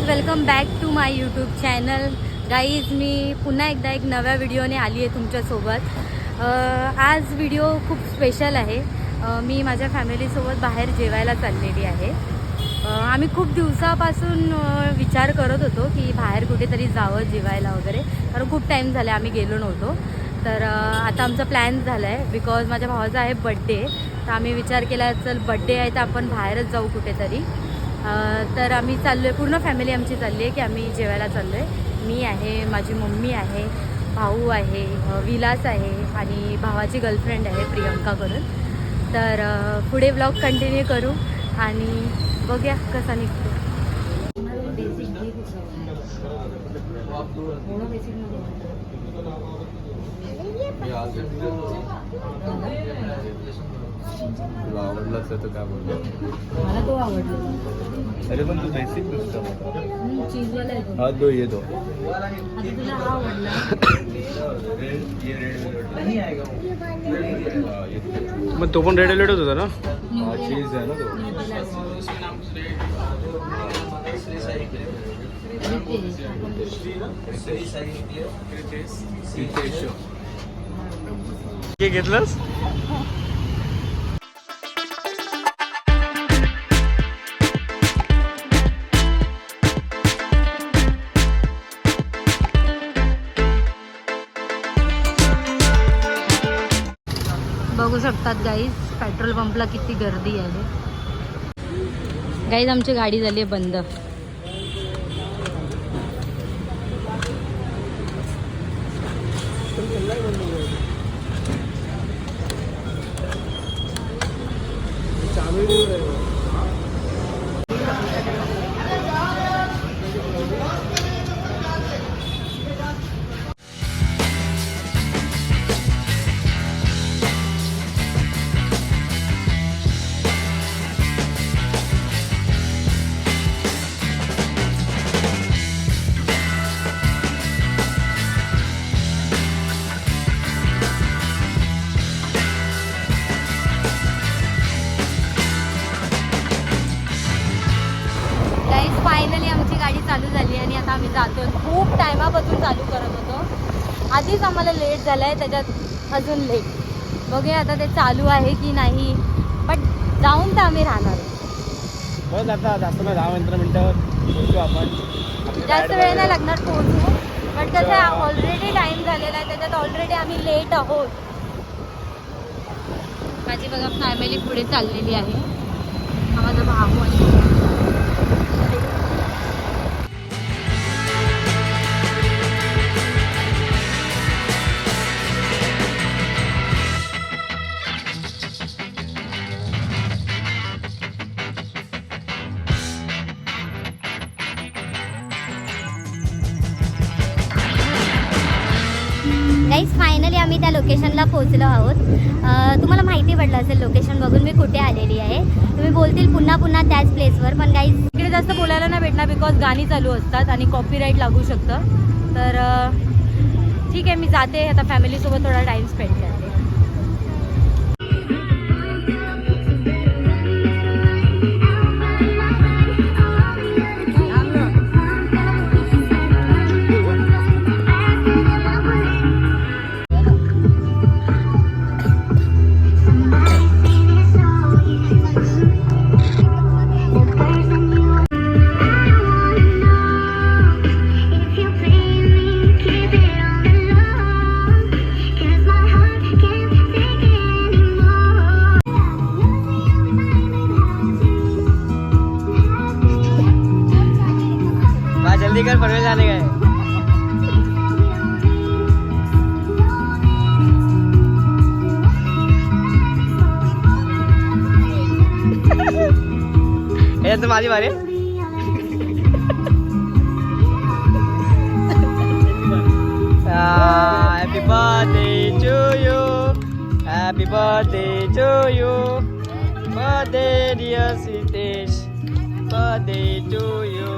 Welcome back to my YouTube channel. Guys, मी पुन्हा एकदा एक नव्या व्हिडिओने आली आहे तुमच्यासोबत. आज व्हिडिओ खूप स्पेशल आहे. मी माझ्या फॅमिलीसोबत बाहेर जेवायला चाललेली आहे. आम्ही खूप दिवसापासून विचार करत होतो की बाहेर कुठेतरी जावं जेवायला वगैरे, कारण खूप टाईम झाला आम्ही गेलो नव्हतो. तर आता आमचा प्लॅन झाला आहे बिकॉज माझ्या भावाचा आहे बड्डे. तर आम्ही विचार केला चल बड्डे आहे तर आपण बाहेरच जाऊ कुठेतरी. तर आम्ही चाललो आहे, पूर्ण फॅमिली आमची चालली आहे की आम्ही जेवायला चाललो आहे. मी आहे, माझी मम्मी आहे, भाऊ आहे, विलास आहे आणि भावाची गर्लफ्रेंड आहे प्रियंका करून. तर पुढे ब्लॉग कंटिन्यू करू आणि बघूया कसा निघतो. तुला आवडलाच तर काय बोलतो. मला तो आवडला. अरे पण तू बेसिक दिसतो. चीजवाला आहे तो. हा दो ये दो. आता तुला हा आवडला. मग तो पण रेड वेल्वेट होता ना. हा चीज आहे ना तो. घेतलंस. बघू शकतात गाईज पेट्रोल पंपला किती गर्दी आहे. गाईज आमची गाडी झाली आहे बंद. फायनली आमची गाडी चालू झाली आणि आता आम्ही जातो. खूप टायमापासून चालू करत होतो. आधीच आम्हाला लेट झालं आहे, त्याच्यात अजून लेट. बघूया आता ते चालू आहे की नाही, बट जाऊन तर आम्ही राहणार. बस आता जास्त नाही, 10-15 मिनटावर पोहोचू आपण. जास्त वेळ नाही लागणार पोहोचू, बट कसं आहे ऑलरेडी टाईम झालेला आहे, त्याच्यात ऑलरेडी आम्ही लेट आहोत. माझी बघा फॅमिली पुढे चाललेली आहे. हा माझा भाऊ आहे. गाईज फायनली आम्ही त्या लोकेशनला पोहोचलो आहोत. तुम्हाला माहिती पडलं असेल लोकेशन बघून मी कुठे आलेली आहे. तुम्ही बोलतील पुन्हा पुन्हा त्याच प्लेसवर, पण गाईज इकडे जास्त बोलायला नाही भेटणार बिकॉज गाणी चालू असतात आणि कॉपीराईट लागू शकतं. तर ठीक आहे, मी जाते आता. फॅमिलीसोबत थोडा टाईम स्पेंड करते. जल्दी कर, पनवेल जाने गए. तुम्हारी बारी. birthday to you. Happy birthday to you. Birthday dear Sitesh. Birthday to you.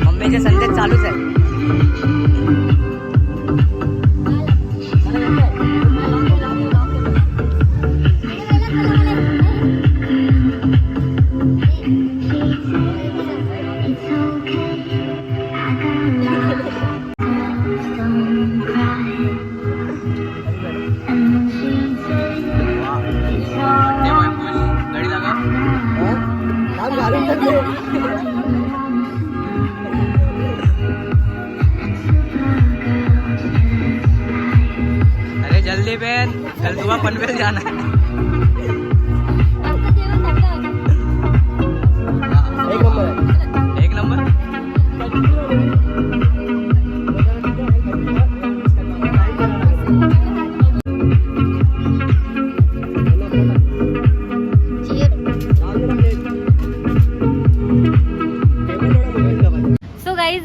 मम्मीचे संदेश चालूच आहे. अरे जल्दी बहन, कल सुबह पनवेल जाना है. एक नंबर.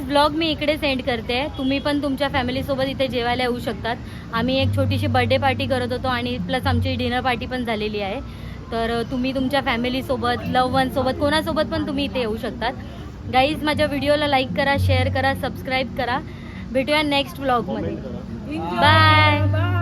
ब्लॉग मी इकडे सेंड करते. तुम्ही पण तुमच्या फॅमिलीसोबत इथे जेवायला येऊ शकतात. आम्ही एक छोटीशी बर्थडे पार्टी करत होतो आणि प्लस आमची डिनर पार्टी पण झालेली आहे. तर तुम्ही तुमच्या फॅमिलीसोबत, लव्ह वनसोबत, कोणासोबत पण तुम्ही इथे येऊ शकतात. गाईज, माझ्या व्हिडिओला लाईक करा, शेअर करा, सबस्क्राईब करा. भेटूया नेक्स्ट ब्लॉगमध्ये. बाय.